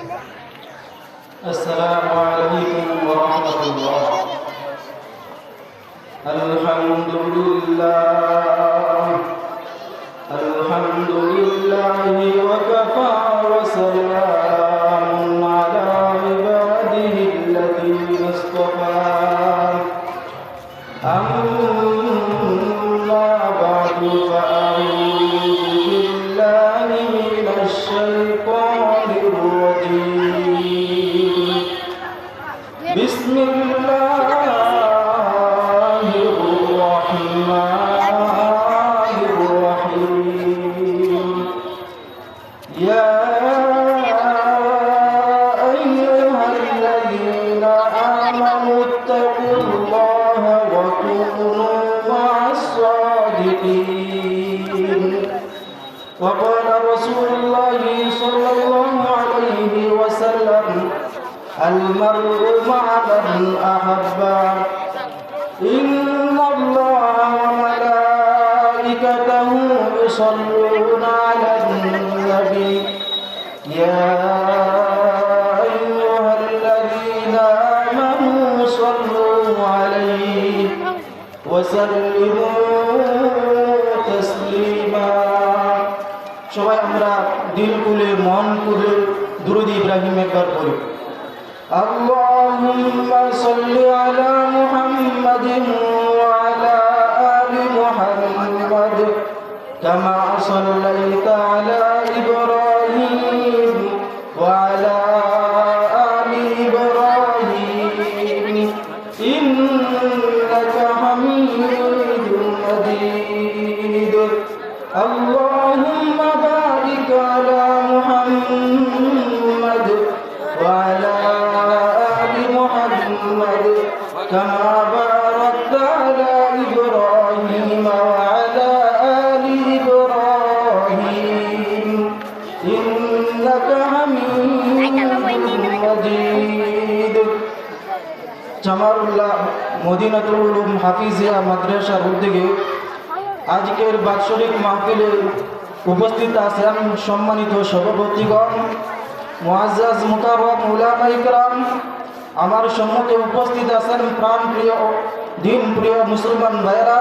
السلام عليكم ورحمة الله. الحمد لله وكفى وسلام على عباده الذين اصطفى. أما بعد فأعوذ بالله من الشيطان الرجيم. بسم الله الرحمن الرحيم. يا أيها الذين آمنوا اتقوا الله وكونوا مع الصادقين. وقال رسول الله صلى الله عليه وسلم: المرء مع من أحب. إن الله وملائكته يصلون على النبي. يا أيها الذين آمنوا صلوا عليه وسلموا تسليما. সবাই আমরা দিল খুলে মন খুলে দুরূদ ইব্রাহিম একবার পড়ি। اللهم صل على محمد وعلى آل محمد كما صليت على إبراهيم وعلى آل إبراهيم إنك حميد مجيد. اللهم بارك على محمد وعلى كما باركت على إبراهيم وعلى آل إبراهيم إنك حميد مجيد. জামারুল্লাহ মদিনাতুল উলুম হাফিজিয়া মাদ্রাসার উদ্যোগে আজকের বাৎসরিক মাহফিলে উপস্থিত আছেন সম্মানিত সভাপতিগণ, মুআজ্জাজ মুকাররম উলামায়ে কিরাম, আমার সম্মুখে উপস্থিত আছেন প্রাণ প্রিয় দিন প্রিয় মুসলমান ভাইয়েরা।